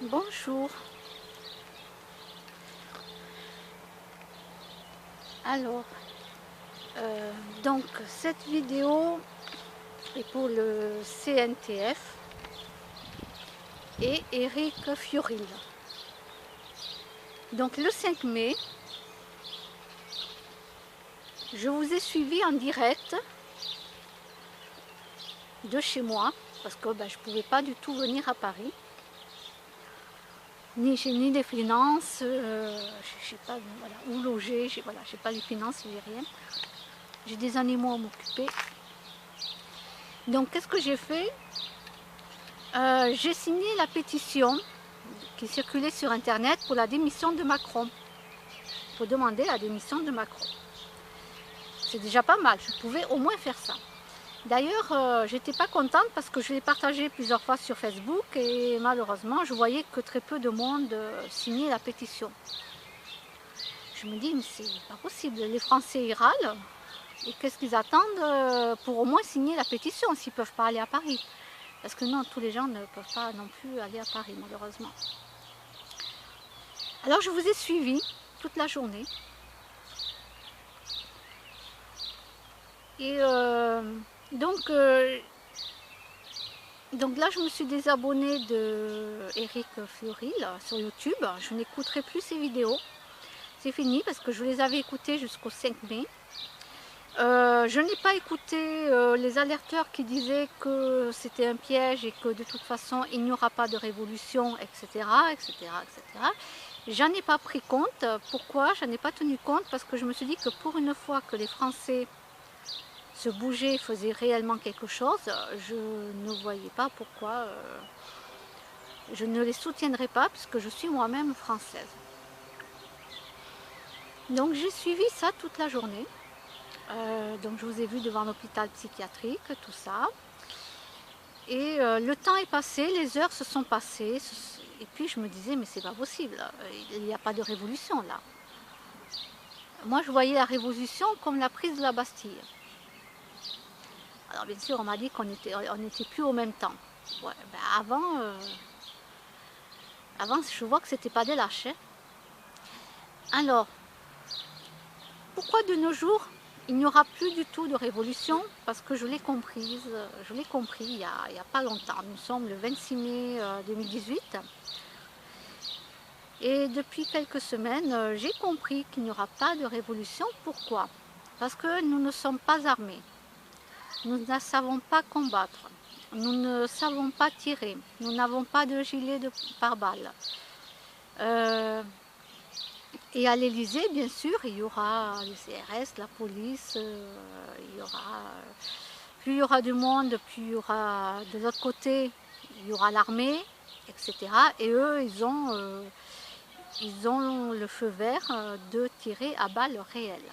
Bonjour. Alors, donc cette vidéo est pour le CNTF et Éric Fiorile. Donc le 5 mai, je vous ai suivi en direct de chez moi parce que je ne pouvais pas du tout venir à Paris. Ni les finances, je sais pas où loger, j'ai pas les finances, j'ai rien. J'ai des animaux à m'occuper. Donc qu'est-ce que j'ai fait? J'ai signé la pétition qui circulait sur internet pour la démission de Macron. Pour demander la démission de Macron. C'est déjà pas mal, je pouvais au moins faire ça. D'ailleurs, j'étais pas contente parce que je l'ai partagé plusieurs fois sur Facebook et malheureusement, je voyais que très peu de monde signait la pétition. Je me dis, mais c'est pas possible, les Français ils râlent et qu'est-ce qu'ils attendent pour au moins signer la pétition s'ils ne peuvent pas aller à Paris? Parce que non, tous les gens ne peuvent pas non plus aller à Paris, malheureusement. Alors je vous ai suivi toute la journée. Et donc là, je me suis désabonnée de Éric Fiorile sur YouTube. Je n'écouterai plus ses vidéos. C'est fini parce que je les avais écoutées jusqu'au 5 mai. Je n'ai pas écouté les alerteurs qui disaient que c'était un piège et que de toute façon il n'y aura pas de révolution, etc. etc., etc. J'en ai pas pris compte. Pourquoi? J'en ai pas tenu compte parce que je me suis dit que pour une fois que les Français se bougeaient, faisaient réellement quelque chose, je ne voyais pas pourquoi je ne les soutiendrai pas puisque je suis moi-même française. Donc j'ai suivi ça toute la journée. Donc je vous ai vu devant l'hôpital psychiatrique, tout ça. Et le temps est passé, les heures se sont passées. Et puis je me disais, mais c'est pas possible, il n'y a pas de révolution là. Moi je voyais la révolution comme la prise de la Bastille. Alors bien sûr on m'a dit qu'on n'était plus au même temps. Ouais, avant je vois que c'était pas des lâches. Alors, pourquoi de nos jours il n'y aura plus du tout de révolution? Parce que je l'ai compris il n'y a pas longtemps. Nous sommes le 26 mai 2018. Et depuis quelques semaines, j'ai compris qu'il n'y aura pas de révolution. Pourquoi? Parce que nous ne sommes pas armés. Nous ne savons pas combattre. Nous ne savons pas tirer. Nous n'avons pas de gilet pare-balles. Et à l'Élysée, bien sûr, il y aura les CRS, la police, plus il y aura du monde, plus il y aura de l'autre côté, il y aura l'armée, etc. Et eux, ils ont le feu vert de tirer à balles réelles.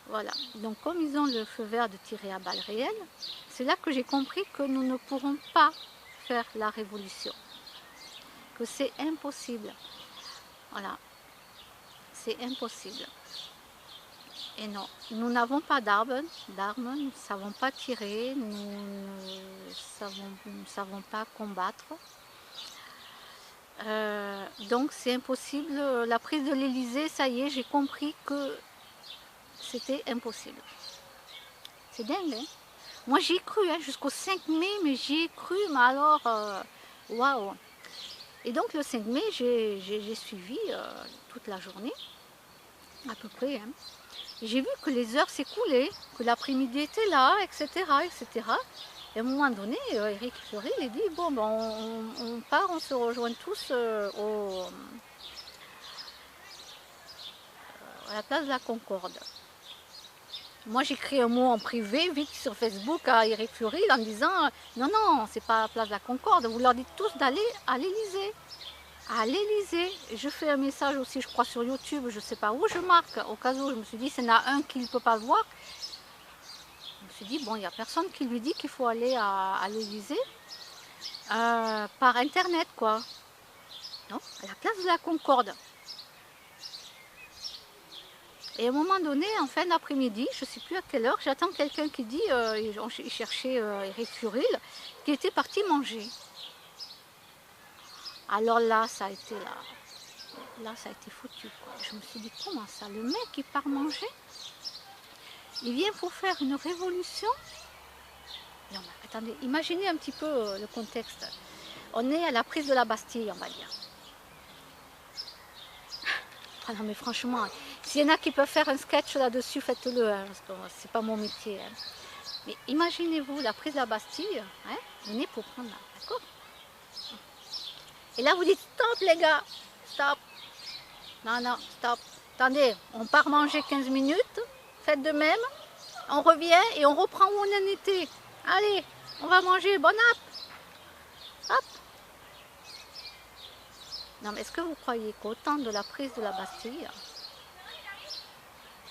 Voilà, donc comme ils ont le feu vert de tirer à balles réelles, c'est là que j'ai compris que nous ne pourrons pas faire la révolution, que c'est impossible. Voilà, c'est impossible. Et non, nous n'avons pas d'armes, nous ne savons pas tirer, nous ne savons pas combattre. Donc c'est impossible. La prise de l'Élysée, ça y est, j'ai compris que c'était impossible. C'est dingue, hein? Moi j'y ai cru, hein, jusqu'au 5 mai, mais j'y ai cru, mais alors, waouh! Et donc le 5 mai, j'ai suivi toute la journée, à peu près. Hein. J'ai vu que les heures s'écoulaient, que l'après-midi était là, etc., etc. Et à un moment donné, Éric Fiorile a dit, bon, on part, on se rejoint tous à la place de la Concorde. Moi, j'écris un mot en privé, vite sur Facebook à Éric Fiorile en disant, non, non, c'est pas la place de la Concorde, vous leur dites tous d'aller à l'Élysée. À l'Élysée. Je fais un message aussi, je crois, sur YouTube, je ne sais pas où, je marque, au cas où je me suis dit, s'il y en a un qui ne peut pas le voir. Je me suis dit, bon, il n'y a personne qui lui dit qu'il faut aller à l'Élysée par Internet, quoi. Non, à la place de la Concorde. Et à un moment donné, en fin d'après-midi, je ne sais plus à quelle heure, j'attends quelqu'un qui dit, il cherchait Éric Fiorile, qui était parti manger. Alors là, ça a été là, ça a été foutu, quoi. Je me suis dit, comment ça, le mec qui part manger, il vient pour faire une révolution. Non, mais attendez, imaginez un petit peu le contexte. On est à la prise de la Bastille, on va dire. Ah non, mais franchement, s'il y en a qui peuvent faire un sketch là-dessus, faites-le, hein, parce que c'est pas mon métier. Hein. Mais imaginez-vous la prise de la Bastille, hein, venez pour prendre là, d'accord? Et là, vous dites, stop les gars, stop. Non, non, stop. Attendez, on part manger 15 minutes, faites de même, on revient et on reprend où on en était. Allez, on va manger, bon app. Hop. Non, mais est-ce que vous croyez qu'au temps de la prise de la Bastille,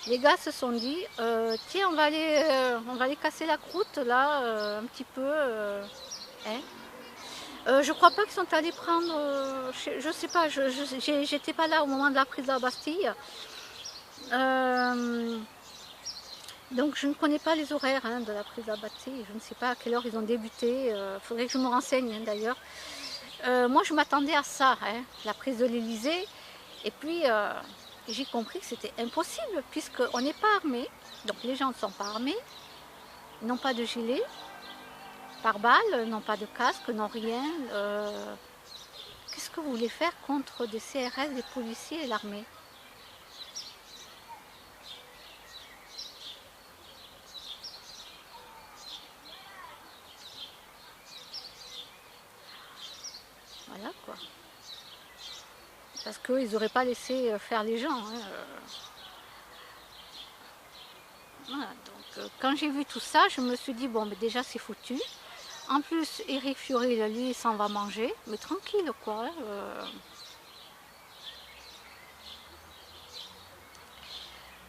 les gars se sont dit, tiens, on va aller casser la croûte là, un petit peu. Hein. Je crois pas qu'ils sont allés prendre, je sais pas, j'étais pas là au moment de la prise de la Bastille. Donc je ne connais pas les horaires hein, de la prise de la Bastille, je ne sais pas à quelle heure ils ont débuté, il faudrait que je me renseigne hein, d'ailleurs. Moi je m'attendais à ça, hein, la prise de l'Elysée, et puis j'ai compris que c'était impossible puisqu'on n'est pas armé, donc les gens ne sont pas armés, n'ont pas de gilet pare-balles, n'ont pas de casque, n'ont rien. Qu'est-ce que vous voulez faire contre des CRS, des policiers et l'armée? Voilà quoi. Parce qu'ils n'auraient pas laissé faire les gens. Hein. Voilà, donc quand j'ai vu tout ça, je me suis dit, bon, mais déjà c'est foutu. En plus, Éric Fioret, lui, il s'en va manger, mais tranquille quoi. Hein,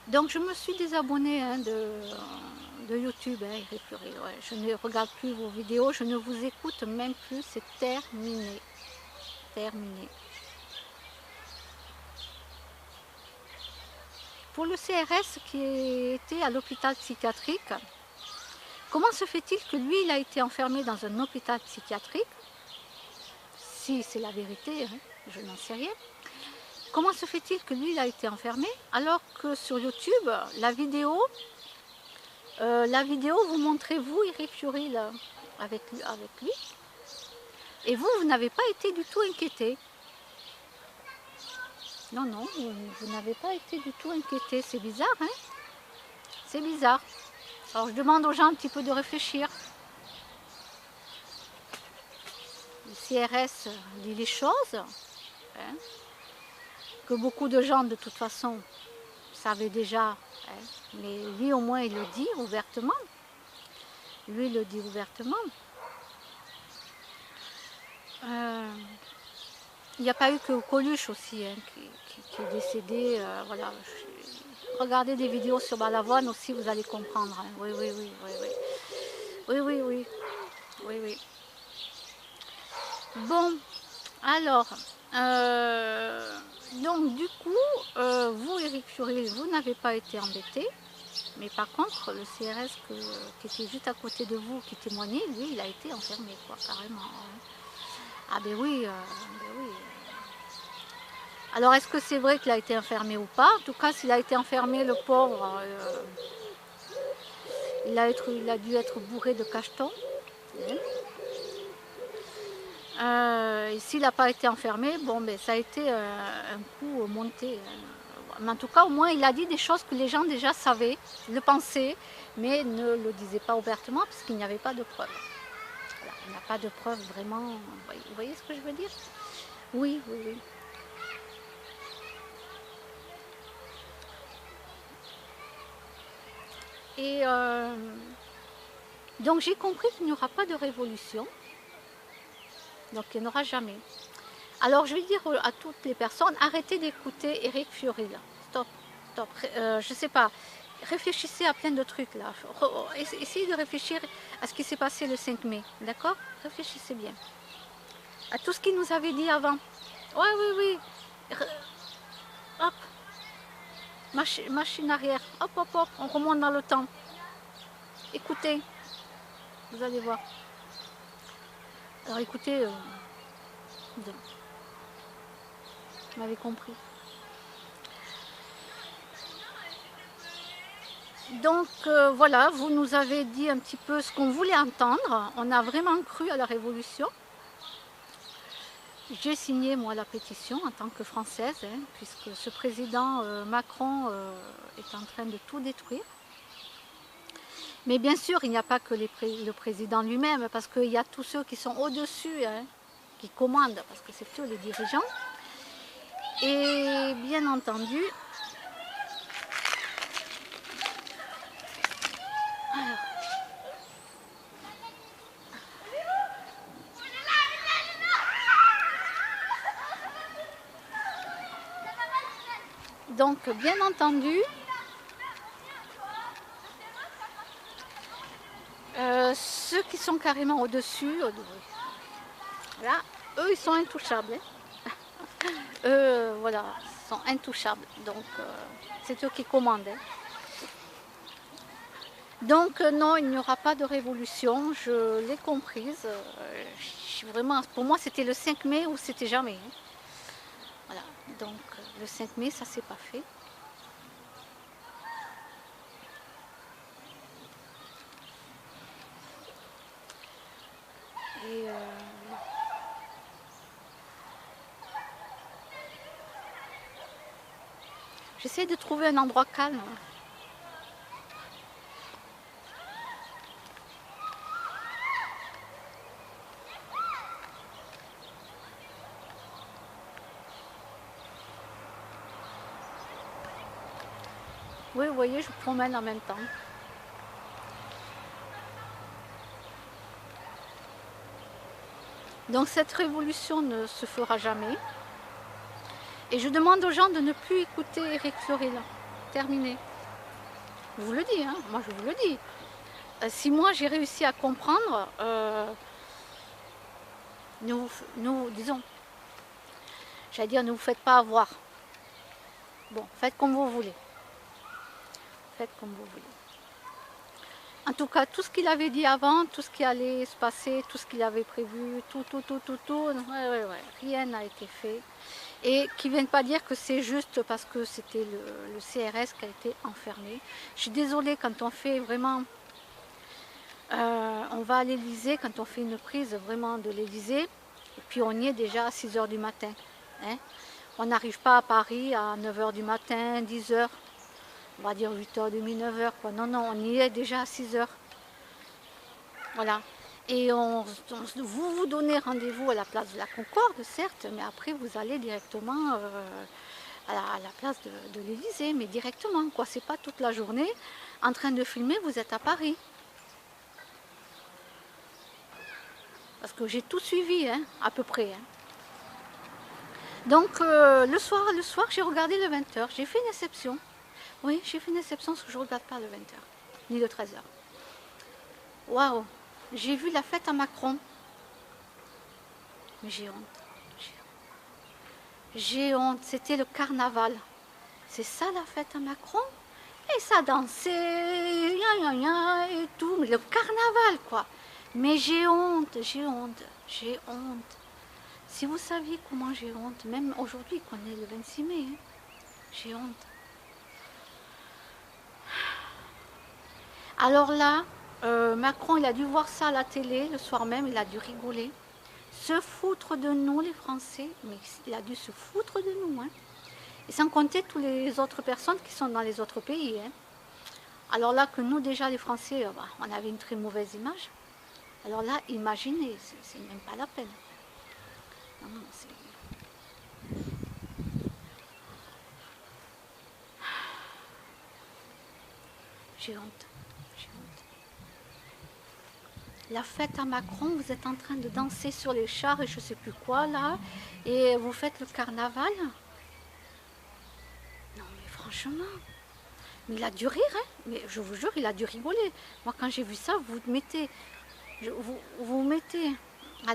Donc je me suis désabonnée hein, de YouTube, hein, Éric Fioret. Ouais. Je ne regarde plus vos vidéos, je ne vous écoute même plus, c'est terminé. Terminé. Pour le CRS qui était à l'hôpital psychiatrique, comment se fait-il que lui, il a été enfermé dans un hôpital psychiatrique? Si c'est la vérité, hein, je n'en sais rien. Comment se fait-il que lui, il a été enfermé alors que sur YouTube, la vidéo vous montrez vous, Éric Fioret, là, avec lui. Et vous n'avez pas été du tout inquiété. Non, non, vous n'avez pas été du tout inquiété. C'est bizarre, hein? C'est bizarre. Alors je demande aux gens un petit peu de réfléchir. Le CRS dit les choses, hein, que beaucoup de gens de toute façon savaient déjà, hein, mais lui au moins il le dit ouvertement. Lui il le dit ouvertement. Il n'y a pas eu que Coluche aussi hein, qui est décédé. Voilà. Regardez des vidéos sur Balavoine aussi, vous allez comprendre. Hein. Oui, oui, oui, oui, oui. Oui, oui, oui. Oui, oui. Bon, alors, donc du coup, vous, Éric Fioret, vous n'avez pas été embêté. Mais par contre, le CRS qui était juste à côté de vous, qui témoignait, lui, il a été enfermé, quoi, carrément. Hein. Ah ben oui, ben oui. Alors est-ce que c'est vrai qu'il a été enfermé ou pas? En tout cas, s'il a été enfermé, le pauvre, il a dû être bourré de cachetons. Et s'il n'a pas été enfermé, bon, ben, ça a été un coup monté. Mais en tout cas, au moins, il a dit des choses que les gens déjà savaient, le pensaient, mais ne le disaient pas ouvertement parce qu'il n'y avait pas de preuves. Voilà, il n'y a pas de preuves vraiment. Vous voyez ce que je veux dire? Oui, oui, oui. Et donc j'ai compris qu'il n'y aura pas de révolution. Donc il n'y en aura jamais. Alors je vais dire à toutes les personnes, arrêtez d'écouter Éric Fioret là. Stop, stop. Je ne sais pas, réfléchissez à plein de trucs là. Essayez de réfléchir à ce qui s'est passé le 5 mai. D'accord? Réfléchissez bien. À tout ce qu'il nous avait dit avant. Oui, oui, oui. Hop. Machine arrière. Hop, hop, hop. On remonte dans le temps. Écoutez. Vous allez voir. Alors écoutez. Vous m'avez compris. Donc voilà, vous nous avez dit un petit peu ce qu'on voulait entendre. On a vraiment cru à la Révolution. J'ai signé moi la pétition en tant que Française, hein, puisque ce président Macron est en train de tout détruire. Mais bien sûr, il n'y a pas que le président lui-même, parce qu'il y a tous ceux qui sont au-dessus, hein, qui commandent, parce que c'est eux les dirigeants. Et bien entendu, donc bien entendu, ceux qui sont carrément au-dessus, là, eux ils sont intouchables. Hein. Eux, voilà, sont intouchables. Donc c'est eux qui commandent. Hein. Donc non, il n'y aura pas de révolution, je l'ai comprise. Vraiment, pour moi, c'était le 5 mai ou c'était jamais. Hein. Voilà, donc le 5 mai, ça s'est pas fait. Et j'essaie de trouver un endroit calme. Oui, vous voyez, je vous promène en même temps. Donc cette révolution ne se fera jamais. Et je demande aux gens de ne plus écouter Éric Florilège. Terminé. Je vous le dis, hein, moi je vous le dis. Si moi j'ai réussi à comprendre, disons, j'allais dire, ne vous faites pas avoir. Bon, faites comme vous voulez. Faites comme vous voulez. En tout cas, tout ce qu'il avait dit avant, tout ce qui allait se passer, tout ce qu'il avait prévu, tout, ouais, rien n'a été fait. Et qu'ils ne viennent pas dire que c'est juste parce que c'était le CRS qui a été enfermé. Je suis désolée, quand on fait vraiment... on va à l'Élysée, quand on fait une prise vraiment de l'Élysée, et puis on y est déjà à 6 h du matin. Hein. On n'arrive pas à Paris à 9 h du matin, 10 h, on va dire 8h30, 9 h, quoi. Non, non, on y est déjà à 6 h. Voilà. Et vous donnez rendez-vous à la place de la Concorde, certes, mais après vous allez directement à la place de l'Élysée, mais directement, quoi. C'est pas toute la journée en train de filmer, vous êtes à Paris. Parce que j'ai tout suivi, hein, à peu près. Hein. Donc le soir j'ai regardé le 20 h. J'ai fait une exception. Oui, j'ai fait une exception parce que je ne regarde pas le 20 h, ni le 13 h. Waouh! J'ai vu la fête à Macron. Mais j'ai honte. J'ai honte. C'était le carnaval. C'est ça la fête à Macron? Et ça dansait, et tout. Mais le carnaval, quoi. Mais j'ai honte, j'ai honte, j'ai honte. Si vous saviez comment j'ai honte, même aujourd'hui qu'on est le 26 mai, hein, j'ai honte. Alors là, Macron, il a dû voir ça à la télé, le soir même, il a dû rigoler. Se foutre de nous, les Français, mais il a dû se foutre de nous. Hein. Et sans compter toutes les autres personnes qui sont dans les autres pays. Hein. Alors là, que nous, déjà, les Français, on avait une très mauvaise image. Alors là, imaginez, c'est même pas la peine. Non, non, c'est... J'ai honte. La fête à Macron, vous êtes en train de danser sur les chars et je ne sais plus quoi là, et vous faites le carnaval. Non mais franchement, mais il a dû rire, hein, mais je vous jure, il a dû rigoler. Moi quand j'ai vu ça, vous mettez à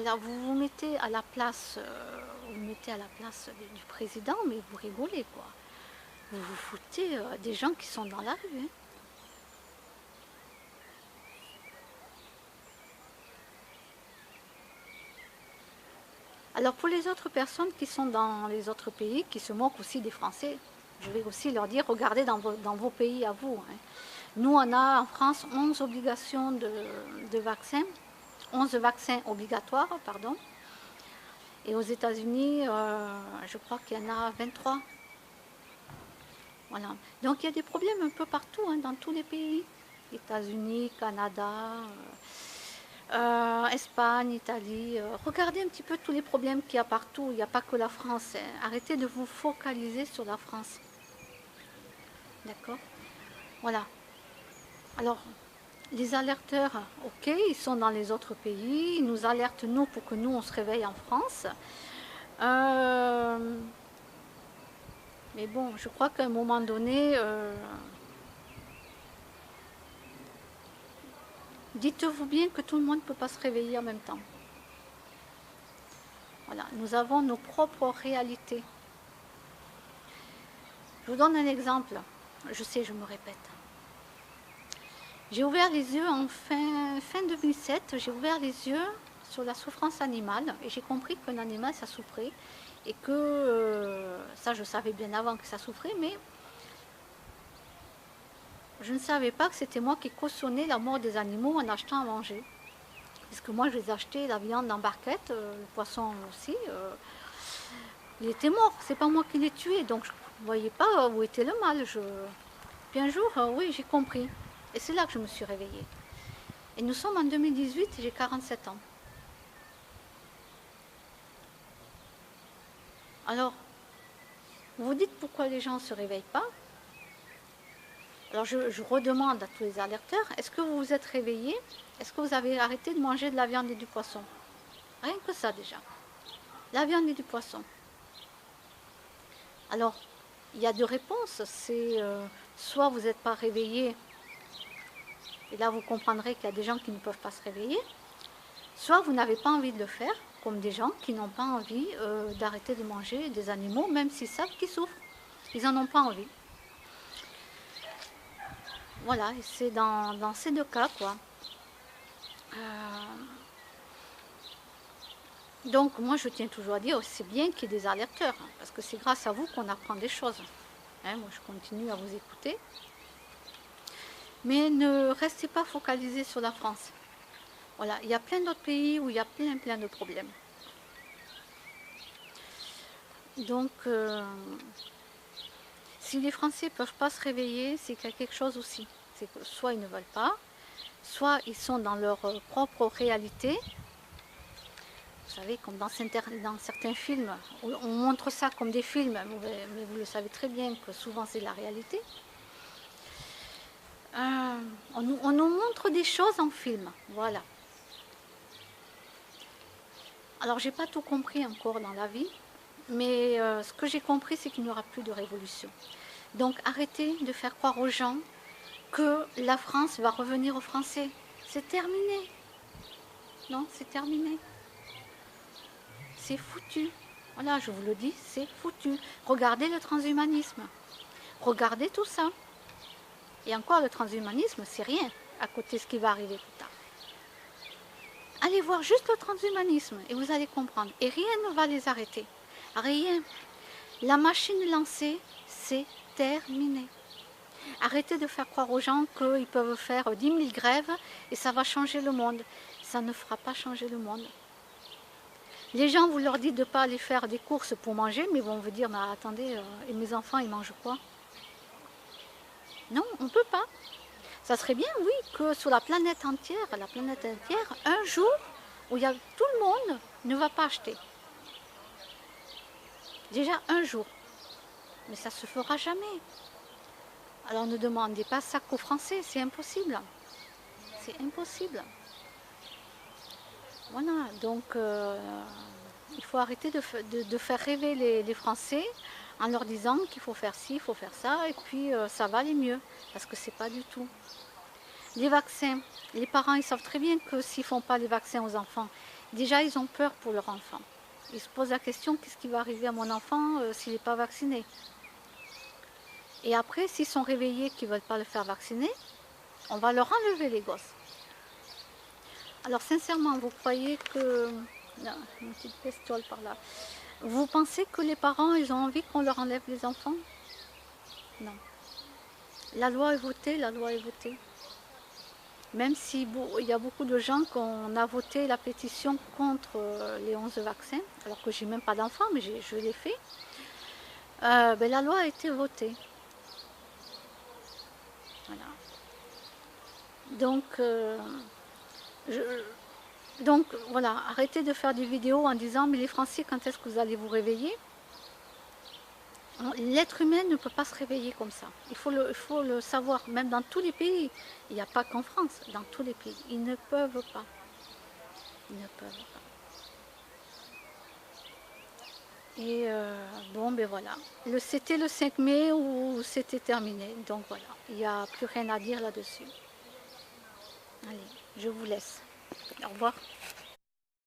la place, du président, mais vous rigolez quoi. Vous vous foutez des gens qui sont dans la rue. Hein. Alors pour les autres personnes qui sont dans les autres pays, qui se moquent aussi des Français, je vais aussi leur dire, regardez dans vos pays à vous. Hein. Nous, on a en France 11 obligations de vaccins, 11 vaccins obligatoires, pardon. Et aux États-Unis, je crois qu'il y en a 23. Voilà. Donc il y a des problèmes un peu partout, hein, dans tous les pays. États-Unis, Canada, Espagne, Italie. Regardez un petit peu tous les problèmes qu'il y a partout. Il n'y a pas que la France. Hein. Arrêtez de vous focaliser sur la France. D'accord? Voilà. Alors, les alerteurs, ok, ils sont dans les autres pays. Ils nous alertent, nous, pour que nous, on se réveille en France. Mais bon, je crois qu'à un moment donné, dites-vous bien que tout le monde ne peut pas se réveiller en même temps. Voilà, nous avons nos propres réalités. Je vous donne un exemple. Je sais, je me répète. J'ai ouvert les yeux en fin 2007, j'ai ouvert les yeux sur la souffrance animale et j'ai compris qu'un animal, ça souffrait et que, ça je savais bien avant que ça souffrait, mais je ne savais pas que c'était moi qui cautionnais la mort des animaux en achetant à manger. Parce que moi, je les achetais, la viande en barquette, le poisson aussi. Il était mort, c'est pas moi qui l'ai tué, donc je ne voyais pas où était le mal. Puis un jour, oui, j'ai compris. Et c'est là que je me suis réveillée. Et nous sommes en 2018, j'ai 47 ans. Alors, vous vous dites pourquoi les gens ne se réveillent pas? Alors je redemande à tous les alerteurs, est-ce que vous vous êtes réveillés? Est-ce que vous avez arrêté de manger de la viande et du poisson? Rien que ça déjà. La viande et du poisson. Alors, il y a deux réponses. C'est soit vous n'êtes pas réveillé, et là vous comprendrez qu'il y a des gens qui ne peuvent pas se réveiller, soit vous n'avez pas envie de le faire, comme des gens qui n'ont pas envie d'arrêter de manger des animaux, même s'ils savent qu'ils souffrent. Ils n'en ont pas envie. Voilà, et c'est dans ces deux cas, quoi. Donc moi je tiens toujours à dire, c'est bien qu'il y ait des alerteurs, hein, parce que c'est grâce à vous qu'on apprend des choses. Hein, moi je continue à vous écouter. Mais ne restez pas focalisés sur la France. Voilà, il y a plein d'autres pays où il y a plein de problèmes. Donc, si les Français ne peuvent pas se réveiller, c'est qu'il y a quelque chose aussi. C'est que soit ils ne veulent pas, soit ils sont dans leur propre réalité. Vous savez, comme dans certains films, on montre ça comme des films, mais vous le savez très bien que souvent c'est la réalité. On nous montre des choses en film, voilà. Alors j'ai pas tout compris encore dans la vie, mais ce que j'ai compris, c'est qu'il n'y aura plus de révolution. Donc arrêtez de faire croire aux gens que la France va revenir aux Français. C'est terminé. Non, c'est terminé. C'est foutu. Voilà, je vous le dis, c'est foutu. Regardez le transhumanisme. Regardez tout ça. Et encore, le transhumanisme, c'est rien à côté de ce qui va arriver plus tard. Allez voir juste le transhumanisme et vous allez comprendre. Et rien ne va les arrêter. Rien. La machine lancée, c'est terminé. Arrêtez de faire croire aux gens qu'ils peuvent faire 10 000 grèves et ça va changer le monde. Ça ne fera pas changer le monde. Les gens, vous leur dites de ne pas aller faire des courses pour manger, mais ils vont vous dire, mais attendez, et mes enfants, ils mangent quoi? Non, on ne peut pas. Ça serait bien, oui, que sur la planète entière, un jour où il y a, tout le monde ne va pas acheter. Déjà un jour. Mais ça ne se fera jamais. Alors ne demandez pas ça qu'aux Français, c'est impossible. C'est impossible. Voilà, donc il faut arrêter de faire rêver les Français en leur disant qu'il faut faire ci, il faut faire ça, et puis ça va aller mieux, parce que c'est pas du tout. Les vaccins, les parents, ils savent très bien que s'ils ne font pas les vaccins aux enfants, déjà ils ont peur pour leur enfant. Ils se posent la question, qu'est-ce qui va arriver à mon enfant s'il n'est pas vacciné? Et après, s'ils sont réveillés qu'ils ne veulent pas le faire vacciner, on va leur enlever les gosses. Alors sincèrement, vous croyez que Non, une petite bestiole par là. Vous pensez que les parents, ils ont envie qu'on leur enlève les enfants? Non. La loi est votée, la loi est votée. Même si il y a beaucoup de gens qui ont a voté la pétition contre les 11 vaccins, alors que j'ai même pas d'enfant, mais je l'ai fait, ben, la loi a été votée. Voilà. Donc, donc voilà, arrêtez de faire des vidéos en disant mais les Français, quand est-ce que vous allez vous réveiller? L'être humain ne peut pas se réveiller comme ça. Il faut le savoir, même dans tous les pays. Il n'y a pas qu'en France, dans tous les pays. Ils ne peuvent pas. Ils ne peuvent pas. Et bon, ben voilà. C'était le 5 mai où c'était terminé. Donc voilà, il n'y a plus rien à dire là-dessus. Allez, je vous laisse. Au revoir.